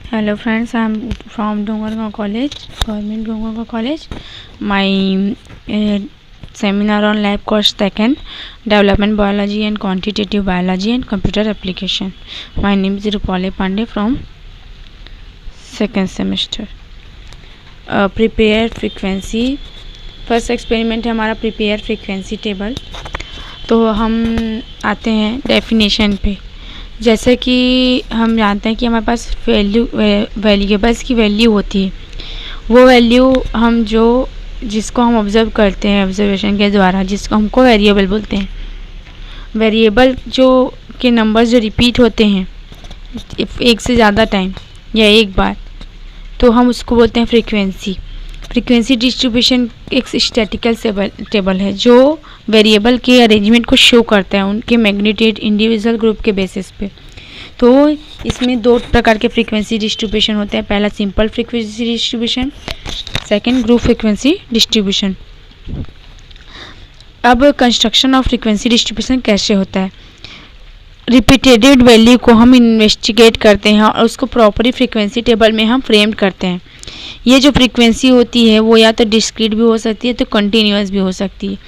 Hello friends, I am from Dongargaon College, Government Dongargaon College. My seminar on lab course second, Development Biology and Quantitative Biology and Computer Application. My name is Rupali Pandey from second semester. Prepare frequency. First experiment है हमारा prepare frequency table. तो हम आते हैं definition पे। जैसे कि हम जानते हैं कि हमारे पास वेरिएबल्स की वैल्यू होती है। वो वैल्यू हम जिसको हम ऑब्ज़र्व करते हैं ऑब्जर्वेशन के द्वारा, जिसको हमको वेरिएबल बोलते हैं। वेरिएबल के नंबर्स जो रिपीट होते हैं एक से ज़्यादा टाइम या एक बार, तो हम उसको बोलते हैं फ्रीक्वेंसी। फ्रीक्वेंसी डिस्ट्रीब्यूशन एक स्टैटिकल टेबल है जो वेरिएबल के अरेंजमेंट को शो करता है उनके मैग्नीट्यूड इंडिविजुअल ग्रुप के बेसिस पे। तो इसमें दो प्रकार के फ्रीक्वेंसी डिस्ट्रीब्यूशन होते हैं। पहला simple frequency distribution, second group frequency distribution. अब कंस्ट्रक्शन ऑफ फ्रीक्वेंसी डिस्ट्रीब्यूशन कैसे होता है? रिपीटेड वैल्यू को हम इन्वेस्टिगेट करते हैं और उसको प्रॉपरली फ्रीक्वेंसी टेबल में हम फ्रेम करते हैं। ये जो फ्रीक्वेंसी होती है वो या तो डिस्क्रीट भी हो सकती है तो कंटिन्यूअस भी हो सकती है,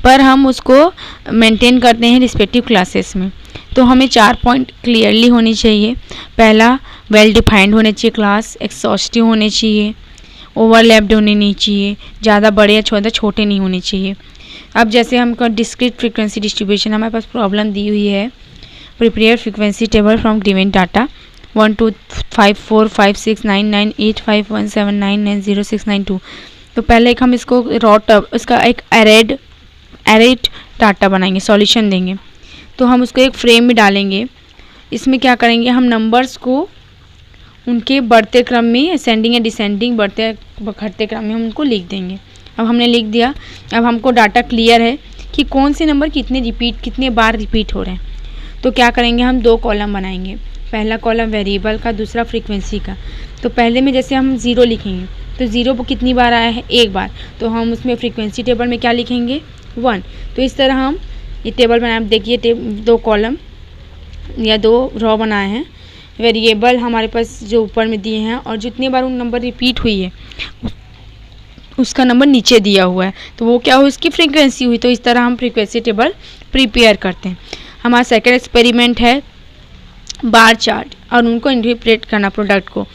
पर हम उसको मेंटेन करते हैं रिस्पेक्टिव क्लासेस में। तो हमें 4 पॉइंट क्लियरली होनी चाहिए। पहला, वेल डिफाइंड होने चाहिए क्लास, एक्सॉस्टिव होने चाहिए, ओवरलैप्ड होने नहीं चाहिए, ज़्यादा बड़े या छोटे नहीं होने चाहिए। अब जैसे हमको डिस्क्रीट फ्रीक्वेंसी डिस्ट्रीब्यूशन हमारे पास प्रॉब्लम दी हुई है। Prepare frequency table from given data 1 2 5 4 5 6 9 9 8 5 1 7 9 9 0 6 9 2। तो पहले हम इसको इसका एक एरेट डाटा बनाएंगे, सॉल्यूशन देंगे। तो हम उसको एक फ्रेम में डालेंगे। इसमें क्या करेंगे, हम नंबर्स को उनके बढ़ते क्रम में, असेंडिंग या डिसेंडिंग, बढ़ते घटते क्रम में हम उनको लिख देंगे। अब हमने लिख दिया। अब हमको डाटा क्लियर है कि कौन से नंबर कितने बार रिपीट हो रहे हैं। तो क्या करेंगे, हम 2 कॉलम बनाएंगे। पहला कॉलम वेरिएबल का, दूसरा फ्रीक्वेंसी का। तो पहले में जैसे हम 0 लिखेंगे तो 0 को कितनी बार आया है, एक बार। तो हम उसमें फ्रीक्वेंसी टेबल में क्या लिखेंगे, 1। तो इस तरह हम ये टेबल बनाए। देखिए 2 कॉलम या 2 रॉ बनाए हैं। वेरिएबल हमारे पास जो ऊपर में दिए हैं और जितनी बार उन नंबर रिपीट हुई है उसका नंबर नीचे दिया हुआ है, तो वो क्या हुई, उसकी फ्रीक्वेंसी हुई। तो इस तरह हम फ्रीक्वेंसी टेबल प्रिपेयर करते हैं। हमारा सेकेंड एक्सपेरिमेंट है बार चार्ट और उनको इंटरप्रेट करना प्रोडक्ट को।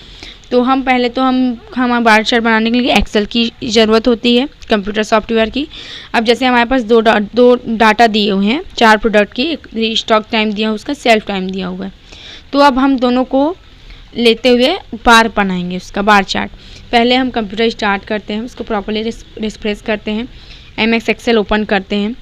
तो हम पहले तो हमारा बार चार्ट बनाने के लिए एक्सेल की ज़रूरत होती है, कंप्यूटर सॉफ्टवेयर की। अब जैसे हमारे पास दो डाटा दिए हुए हैं, 4 प्रोडक्ट की, एक रीस्टॉक टाइम दिया हुआ, उसका सेल्फ टाइम दिया हुआ है। तो अब हम दोनों को लेते हुए बार बनाएंगे, उसका बार चार्ट। पहले हम कंप्यूटर स्टार्ट करते हैं, उसको प्रॉपरली रिफ्रेश करते हैं, MS एक्सेल ओपन करते हैं।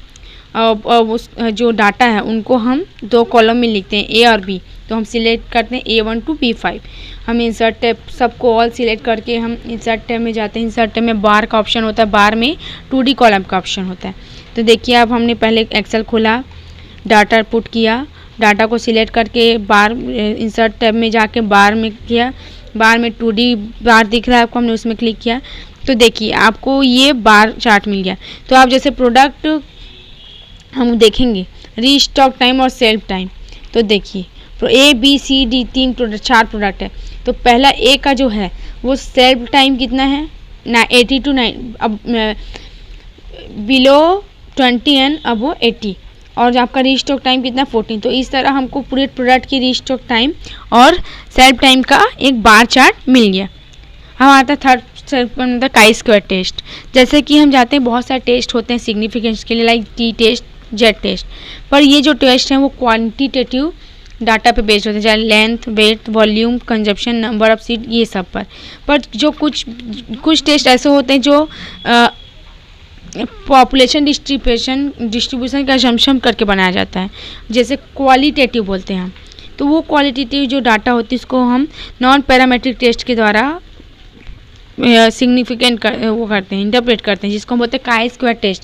और उस जो डाटा है उनको हम 2 कॉलम में लिखते हैं, A और B। तो हम सिलेक्ट करते हैं A1 to B5। हम इंसर्ट टैब सबको ऑल सिलेक्ट करके हम इंसर्ट टैब में जाते हैं। इंसर्ट टैब में बार का ऑप्शन होता है, बार में 2D कॉलम का ऑप्शन होता है। तो देखिए अब हमने पहले एक्सेल खोला, डाटा पुट किया, डाटा को सिलेक्ट करके बार इंसर्ट टैब में जाके बार में किया। बार में 2D बार दिख रहा है आपको, हमने उसमें क्लिक किया। तो देखिए आपको ये बार चार्ट मिल गया। तो आप जैसे प्रोडक्ट हम देखेंगे रीस्टॉक टाइम और सेल्फ टाइम। तो देखिए ABCD 4 प्रोडक्ट है। तो पहला A का जो है वो सेल्फ टाइम कितना है, 80 to 9, अब बिलो 20 एंड अबो 80। और आपका रीस्टॉक टाइम कितना, 14। तो इस तरह हमको पूरे प्रोडक्ट की रीस्टॉक टाइम और सेल्फ टाइम का एक बार चार्ट मिल गया। हम आता है थर्ड काई स्क्वायर टेस्ट। जैसे कि हम जाते हैं, बहुत सारे टेस्ट होते हैं सिग्निफिकेंस के लिए, like T test, Z test. पर ये जो टेस्ट हैं वो क्वांटिटेटिव डाटा पे बेस्ड होते हैं, चाहे length, weight, volume, consumption, number of seat, ये सब पर जो कुछ टेस्ट ऐसे होते हैं जो पॉपुलेशन डिस्ट्रीब्यूशन का असम्पशन करके बनाया जाता है, जैसे क्वालिटेटिव बोलते हैं हम। तो वो क्वालिटेटिव जो डाटा होती है उसको हम नॉन पैरामेट्रिक टेस्ट के द्वारा सिग्निफिकेंट करते हैं, इंटरप्रेट करते हैं, जिसको हम बोलते हैं chi square test.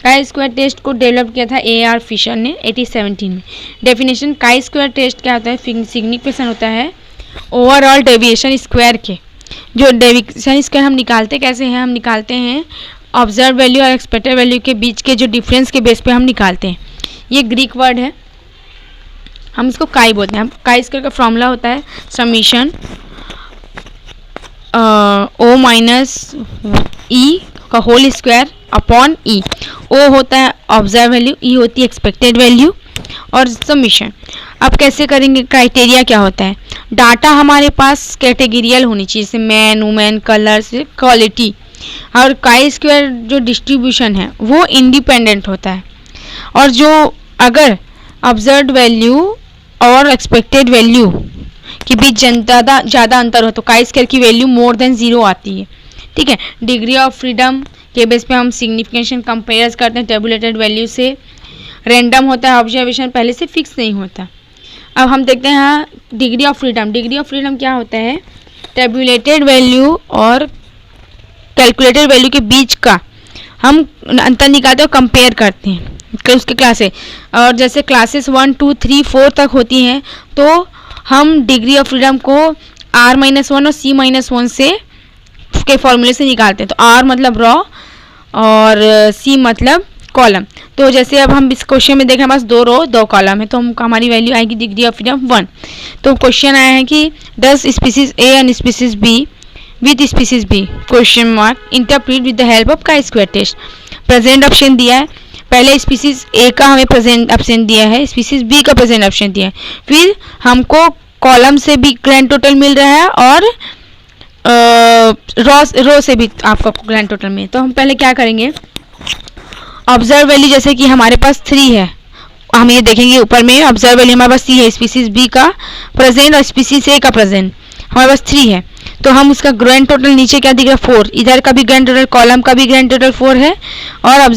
Chi square test को डेवलप किया था AR फिशर ने 1817 में। डेफिनेशन काई स्क्वायर टेस्ट क्या होता है, सिग्निफिकेशन होता है ओवरऑल डेविएशन स्क्वायर के। जो डेविएशन स्क्वायर हम निकालते कैसे हैं, हम निकालते हैं ऑब्जर्व वैल्यू और एक्सपेक्टेड वैल्यू के बीच के जो डिफरेंस के बेस पे हम निकालते हैं। ये ग्रीक वर्ड है, हम इसको काई बोलते हैं। काई स्क्वायर का फॉर्मूला होता है समीशन ओ माइनस ई का होल स्क्वायर अपॉन ई। ओ होता है ऑब्जर्व वैल्यू, ई होती है एक्सपेक्टेड वैल्यू और समीशन। अब कैसे करेंगे, क्राइटेरिया क्या होता है, डाटा हमारे पास कैटेगरियल होनी चाहिए, जैसे मैन वुमेन कलर से क्वालिटी, और काई स्क्वायर जो डिस्ट्रीब्यूशन है वो इंडिपेंडेंट होता है। और जो अगर ऑब्जर्व वैल्यू और एक्सपेक्टेड वैल्यू के बीच ज़्यादा अंतर हो तो काई स्क्वायर की वैल्यू मोर देन 0 आती है। ठीक है, डिग्री ऑफ फ्रीडम के बेस पे हम सिग्निफिकेशन कंपेयर करते हैं टेबुलेटेड वैल्यू से। रैंडम होता है, ऑब्जर्वेशन पहले से फिक्स नहीं होता। अब हम देखते हैं यहाँ degree of freedom. Degree of freedom क्या होता है, टेबुलेटेड वैल्यू और कैलकुलेटेड वैल्यू के बीच का हम अंतर निकालते हैं और कंपेयर करते हैं उसके क्लासेस। और जैसे क्लासेस 1 2 3 4 तक होती हैं तो हम डिग्री ऑफ फ्रीडम को R-1 और C-1 से के फॉर्मूले से निकालते हैं। तो R मतलब रॉ और C मतलब कॉलम। तो जैसे अब हम इस क्वेश्चन में देखें, हमारे पास 2 रो 2 कॉलम है, तो हम हमारी वैल्यू आएगी डिग्री ऑफ फ्रीडम 1। तो क्वेश्चन आया है कि does species A and species B with species B question mark interpret with the help of chi square test. Present option दिया है, पहले स्पीसीज ए का हमें प्रेजेंट ऑप्शन दिया है, स्पीसीज बी का प्रेजेंट ऑप्शन दिया है, फिर हमको कॉलम से भी ग्रैंड टोटल मिल रहा है और रो से भी आपका ग्रैंड टोटल में। तो हम पहले क्या करेंगे, ऑब्जर्व वैल्यू जैसे कि हमारे पास 3 है, हम ये देखेंगे ऊपर में ऑब्जर्व वैल्यू हमारे पास 3 है, स्पीसीज बी का प्रेजेंट और स्पीसीज ए का प्रेजेंट हमारे पास 3 है। तो हम उसका ग्रैंड टोटल नीचे क्या दिख रहा है 4, इधर का भी ग्रैंड टोटल कॉलम का भी ग्रैंड टोटल 4 है और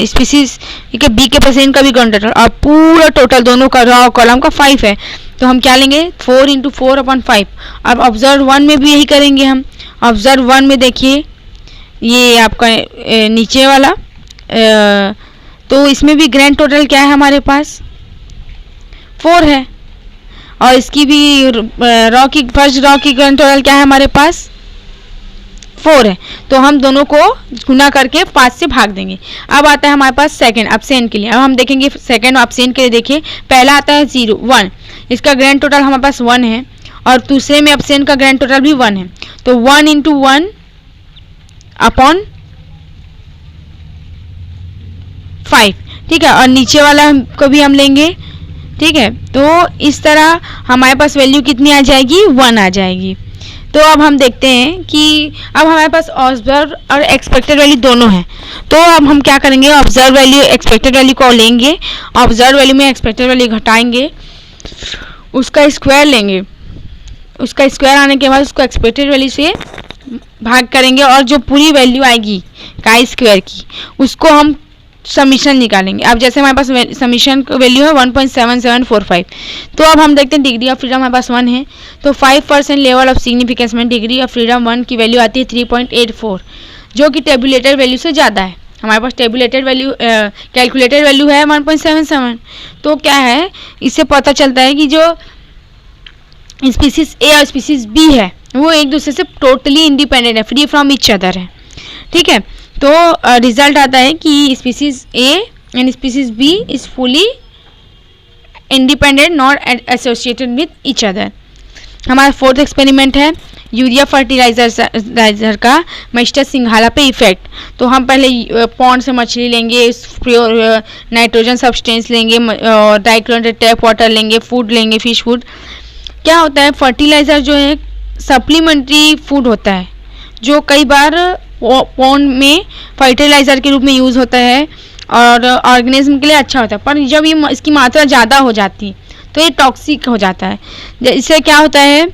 स्पीसीज के बी के प्रेजेंट का भी ग्रैंड टोटल और पूरा टोटल दोनों का रॉ कॉलम का 5 है। तो हम क्या लेंगे 4 × 4/5। अब ऑब्जर्व 1 में भी यही करेंगे हम। ऑब्जर्व 1 में देखिए ये आपका नीचे वाला तो इसमें भी ग्रैंड टोटल क्या है हमारे पास 4 है और इसकी भी फर्स्ट रॉ की ग्रैंड टोटल क्या है हमारे पास 4 है। तो हम दोनों को गुना करके 5 से भाग देंगे। अब आता है हमारे पास सेकंड ऑप्शन के लिए। अब हम देखेंगे सेकंड ऑप्शन के लिए, देखिए पहला आता है 0 1, इसका ग्रैंड टोटल हमारे पास 1 है और दूसरे में ऑप्शन का ग्रैंड टोटल भी 1 है। तो 1 × 1/5, ठीक है, और नीचे वाला को भी हम लेंगे। ठीक है, तो इस तरह हमारे पास वैल्यू कितनी आ जाएगी 1 आ जाएगी। तो अब हम देखते हैं कि अब हमारे पास ऑब्जर्व और एक्सपेक्टेड वैल्यू दोनों हैं। तो अब हम क्या करेंगे, ऑब्जर्व वैल्यू एक्सपेक्टेड वैल्यू को लेंगे, ऑब्जर्व वैल्यू में एक्सपेक्टेड वैल्यू घटाएंगे, उसका स्क्वायर लेंगे, उसका स्क्वायर आने के बाद उसको एक्सपेक्टेड वैल्यू से भाग करेंगे और जो पूरी वैल्यू आएगी काई स्क्वायर की उसको हम समीशन निकालेंगे। अब जैसे हमारे पास समीशन वैल्यू है 1.7745। तो अब हम देखते हैं डिग्री ऑफ फ्रीडम हमारे पास 1 है, तो 5% लेवल ऑफ सिग्निफिकेंस में डिग्री ऑफ फ्रीडम 1 की वैल्यू आती है 3.84, जो कि टेबुलेटेड वैल्यू से ज़्यादा है। हमारे पास टेबुलेटेड वैल्यू कैलकुलेटेड वैल्यू है 1.77। तो क्या है, इससे पता चलता है कि जो स्पीसीज ए और स्पीसीज बी है वो एक दूसरे से टोटली इंडिपेंडेंट है, फ्री फ्रॉम ईच अदर है। ठीक है, तो रिजल्ट आता है कि species A and species B is fully independent not associated with each other. हमारा फोर्थ एक्सपेरिमेंट है यूरिया फर्टिलाइजर का मिस्टर सिंघाला पे इफेक्ट। तो हम पहले पॉन्ड से मछली लेंगे, प्योर नाइट्रोजन सब्सटेंस लेंगे और डाइक्लोरेटेड टैप वाटर लेंगे, फूड लेंगे, फिश फूड। क्या होता है, फर्टिलाइज़र जो है सप्लीमेंट्री फूड होता है जो कई बार पॉन्ड में फर्टिलाइज़र के रूप में यूज़ होता है और ऑर्गेनिज्म के लिए अच्छा होता है, पर जब ये इसकी मात्रा ज़्यादा हो जाती है तो ये टॉक्सिक हो जाता है। इससे क्या होता है,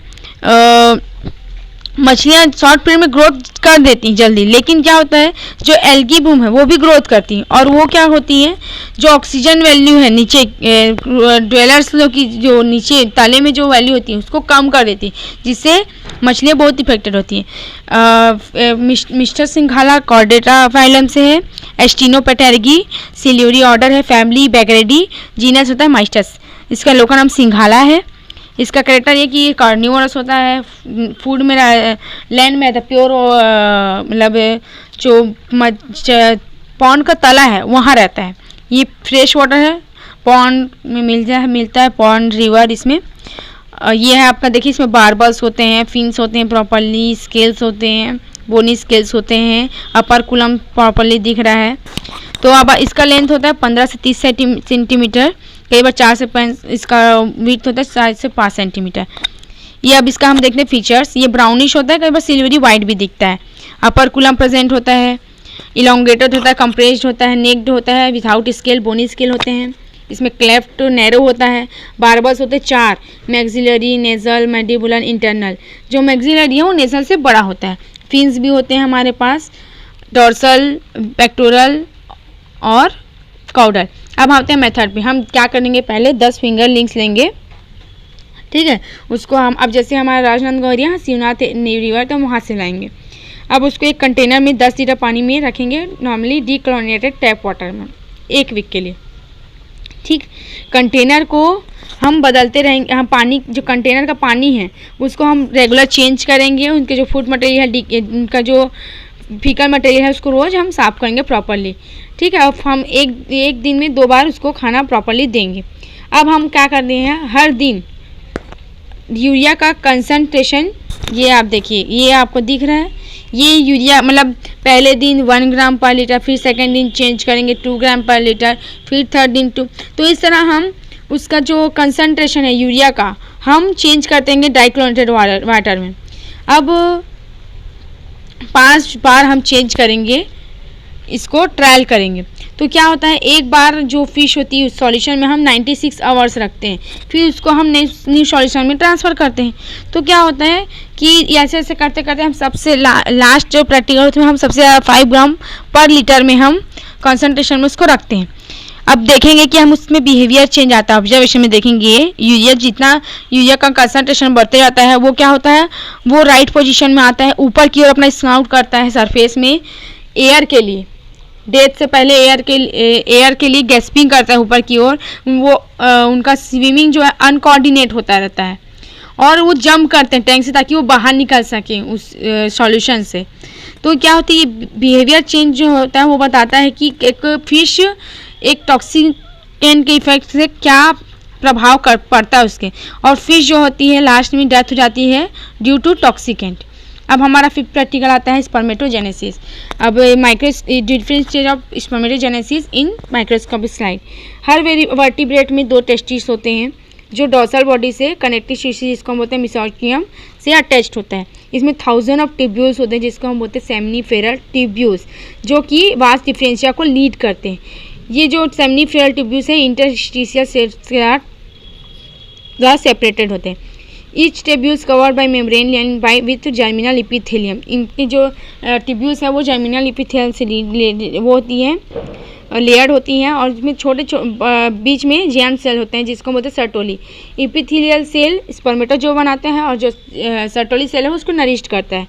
मछलियाँ शॉर्ट पीरियड में ग्रोथ कर देती हैं जल्दी, लेकिन क्या होता है जो एल्गी बूम है वो भी ग्रोथ करती हैं और वो क्या होती हैं, जो ऑक्सीजन वैल्यू है नीचे ड्वेलर्स की जो नीचे तले में जो वैल्यू होती है उसको कम कर देती है, जिससे मछलियाँ बहुत इफेक्टेड होती हैं। मिस्टर सिंघाला कॉर्डेटा फाइलम से है, एस्टिनोपेटेर्गी सिल्यूरी ऑर्डर है, फैमिली बैगरेडी, जीनस होता है माइस्टस, इसका लोकल नाम सिंघाला है। इसका करेक्टर ये कि ये कार्निवोरस होता है, फूड में लैंड में रहता है, प्योर मतलब जो पॉन्ड का तला है वहाँ रहता है। ये फ्रेश वाटर है, पॉन्ड में मिलता है, पॉन्ड रिवर इसमें ये है आपका, देखिए इसमें बारबल्स होते हैं, फिन्स होते हैं प्रॉपरली, स्केल्स होते हैं, बोनी स्केल्स होते हैं, अपर कुलम प्रॉपरली दिख रहा है। तो अब इसका लेंथ होता है 15 से 30 सेंटीमीटर, कई बार 4 से 5, इसका विड्थ होता है 4 से 5 सेंटीमीटर। ये अब इसका हम देखते हैं फीचर्स। ये ब्राउनिश होता है, कई बार सिल्वरी वाइट भी दिखता है। अपर कुलम प्रेजेंट होता है, इलोंगेटेड होता है, कंप्रेस्ड होता है, नेक्ड होता है, विदाउट स्केल, बोनी स्केल होते हैं। इसमें क्लेफ्ट नैरो होता है, बारबल्स होते हैं 4, मैक्सिलरी, नेजल, मैंडिबुलर, इंटरनल। जो मैक्सिलरी है वो नेजल से बड़ा होता है। फिन्स भी होते हैं हमारे पास, डोर्सल, पेक्टोरल और काउडल। अब आते हैं मेथड पे। हम क्या करेंगे, पहले 10 फिंगर लिंक्स लेंगे, ठीक है। उसको हम, अब जैसे हमारा राजनांदगांव एरिया शिवनाथ रिवर, तो हम वहाँ से लाएंगे। अब उसको एक कंटेनर में 10 लीटर पानी में रखेंगे, नॉर्मली डीक्लोरिनेटेड टैप वाटर में, 1 वीक के लिए, ठीक। कंटेनर को हम बदलते रहेंगे। हम पानी, जो कंटेनर का पानी है उसको हम रेगुलर चेंज करेंगे। उनके जो फूड मटेरियल है, उनका जो फीकल मटेरियल है, उसको रोज़ हम साफ़ करेंगे प्रॉपरली, ठीक है। अब हम एक दिन में 2 बार उसको खाना प्रॉपरली देंगे। अब हम क्या कर रहे हैं, हर दिन यूरिया का कंसंट्रेशन, ये आप देखिए, ये आपको दिख रहा है, ये यूरिया मतलब पहले दिन 1 ग्राम पर लीटर, फिर सेकेंड दिन चेंज करेंगे 2 ग्राम पर लीटर, फिर थर्ड दिन 2। तो इस तरह हम उसका जो कंसंट्रेशन है यूरिया का, हम चेंज कर देंगे डाइक्लोरिनेटेड वाटर में। अब 5 बार हम चेंज करेंगे, इसको ट्रायल करेंगे। तो क्या होता है, एक बार जो फिश होती है उस सॉल्यूशन में हम 96 आवर्स रखते हैं, फिर उसको हम न्यू सॉल्यूशन में ट्रांसफ़र करते हैं। तो क्या होता है कि ऐसे ऐसे करते करते हम सबसे लास्ट जो प्रैक्टिकल होता है, हम सबसे 5 ग्राम पर लीटर में हम कंसंट्रेशन में उसको रखते हैं। अब देखेंगे कि हम उसमें बिहेवियर चेंज आता है। ऑब्जर्वेशन में देखेंगे यूरिया, जितना यूरिया का कंसंट्रेशन बढ़ते जाता है, वो क्या होता है, वो राइट पोजीशन में आता है, ऊपर की ओर अपना स्नाउट करता है सरफेस में एयर के लिए। डेथ से पहले एयर के लिए गैस्पिंग करता है ऊपर की ओर। वो उनका स्विमिंग जो है अनकोऑर्डिनेट होता रहता है, और वो जंप करते हैं टैंक से ताकि वो बाहर निकल सकें उस सॉल्यूशन से। तो क्या होती है, बिहेवियर चेंज जो होता है वो बताता है कि एक फिश एक टॉक्सिकेंट के इफेक्ट से क्या प्रभाव पड़ता है उसके, और फिश जो होती है लास्ट में डेथ हो जाती है ड्यू टू टॉक्सिकेंट। अब हमारा 5th प्रैक्टिकल आता है स्पर्मेटोजेनेसिस। अब different stage of spermatogenesis in microscopic slide. Her vertebrate में 2 टेस्टिस होते हैं जो डॉर्सल बॉडी से कनेक्टिव टिश्यू, जिसको हम बोलते हैं मेसेंचियम, से अटैच्ड होता है। इसमें 1000 ऑफ ट्यूब्यूल्स होते हैं जिसको हम बोलते हैं सेमिनिफेरल ट्यूब्यूल्स, जो कि वास डिफरेंशिया को लीड करते हैं। ये जो सेमिनिफेरल ट्यूब्यूल्स है इंटरस्टिशियल सेल्स द्वारा सेपरेटेड होते हैं। Each tubules covered by membrane line by with germinal epithelium. इनकी जो ट्यूब्यूल्स है वो जर्मिनल इपिथेलियम से वो होती है, लेयर्ड होती हैं, और इसमें छोटे बीच में जैम सेल होते हैं जिसको बोलते हैं सर्टोली। इपिथेलियल सेल स्पर्मेटो जो बनाते हैं, और जो सर्टोली सेल है उसको नरिश्ड करता है।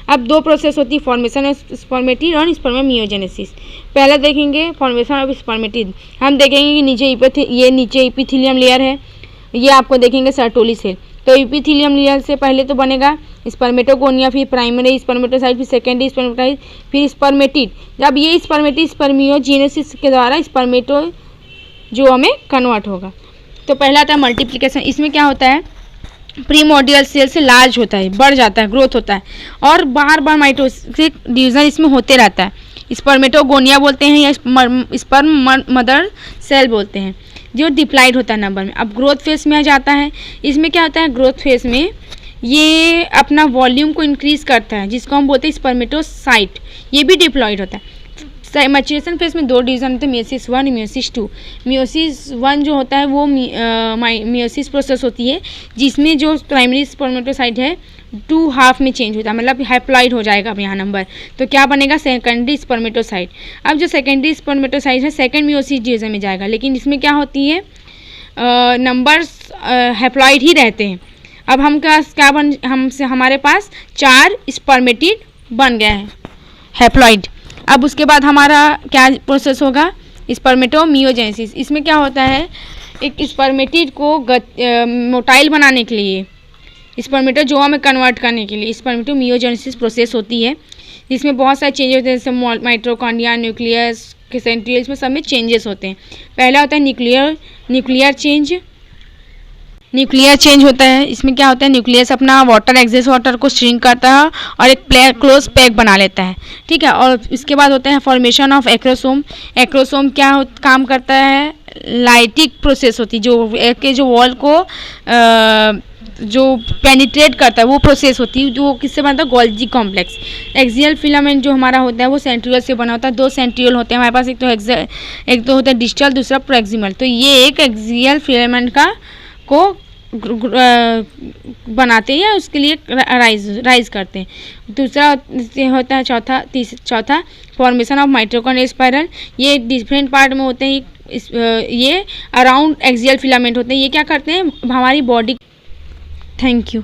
अब 2 प्रोसेस होती है, फॉर्मेशन ऑफ स्पर्मेटिड और स्पर्मेमियोजेनेसिस। पहले देखेंगे फॉर्मेशन ऑफ स्पर्मेटिड। हम देखेंगे कि नीचे इपिथेलियम लेयर है, ये आपको देखेंगे सर्टोली सेल। तो इपिथेलियम लेयर से पहले तो बनेगा स्पर्मेटोगोनिया, फिर प्राइमरी स्पर्मेटोसाइट, फिर सेकेंडरी स्पर्मेटोसाइट, फिर स्पर्मेटिड। जब ये स्पर्मेटिड स्पर्मियोजेनेसिस के द्वारा स्पर्मेटोजोआ में कन्वर्ट होगा। तो पहला आता है मल्टीप्लिकेशन। इसमें क्या होता है, प्रीमोर्डियल सेल से लार्ज होता है, बढ़ जाता है, ग्रोथ होता है, और बार बार माइटोसिस डिवीजन इसमें होते रहता है। स्पर्मेटोगोनिया बोलते हैं या स्पर्म मदर सेल बोलते हैं, जो डिप्लाइड होता है नंबर में। अब ग्रोथ फेज में आ जाता है। इसमें क्या होता है, ग्रोथ फेज में ये अपना वॉल्यूम को इंक्रीज करता है, जिसको हम बोलते हैं स्पर्मेटोसाइट, ये भी डिप्लॉइड होता है। मैच्योरेशन फेज में 2 डिवीजन होते हैं, मियोसिस 1, मियोसिस 2। मियोसिस 1 जो होता है वो मियोसिस प्रोसेस होती है, जिसमें जो प्राइमरी स्पर्मेटोसाइट है 2 हाफ में चेंज होता है, मतलब हैप्लॉइड हो जाएगा अब यहाँ नंबर। तो क्या बनेगा, सेकेंडरी स्पर्मेटोसाइट। अब जो सेकेंडरी स्पर्मेटोसाइट है सेकेंड मियोसिस डिवीजन में जाएगा, लेकिन इसमें क्या होती है, नंबर्स हैप्लॉइड ही रहते हैं। अब हमारे पास 4 स्पर्मेटिड बन गए हैं हैप्लॉइड। अब उसके बाद हमारा क्या प्रोसेस होगा, स्पर्मेटोमियोजेनेसिस। इसमें क्या होता है, एक स्पर्मेटिड को मोटाइल बनाने के लिए, स्पर्मेटोजोआ में कन्वर्ट करने के लिए स्पर्मेटोमियोजेनेसिस प्रोसेस होती है, जिसमें बहुत सारे चेंजेस होते हैं, जैसे माइटोकॉन्ड्रिया, न्यूक्लियस, सेंट्रियोल, इसमें सब में चेंजेस होते हैं। पहला होता है न्यूक्लियर चेंज। न्यूक्लियर चेंज होता है। इसमें क्या होता है, न्यूक्लियस अपना वाटर एक्सेस वाटर को श्रिंक करता है और एक क्लोज पैक बना लेता है, ठीक है। और इसके बाद होता है फॉर्मेशन ऑफ एक्रोसोम। एक्रोसोम क्या काम करता है, लाइटिक प्रोसेस होती है, जो एक के जो वॉल को जो पेनिट्रेट करता है वो प्रोसेस होती है, जो किससे बनता है, गोल्जी कॉम्प्लेक्स। एक्सियल फिलामेंट जो हमारा होता है वो सेंट्रियोल से बना होता है। 2 सेंट्रियोल होते हैं हमारे पास, एक तो होता है डिस्टल, दूसरा प्रोक्सिमल। तो ये एक एक्सियल फिलामेंट को बनाते हैं या उसके लिए राइज करते हैं। दूसरा होता है चौथा फॉर्मेशन ऑफ माइटोकॉन्ड्रियल स्पाइरल। ये डिफरेंट पार्ट में होते हैं, ये अराउंड एक्सियल फिलामेंट होते हैं। ये क्या करते हैं, हमारी बॉडी। Thank you.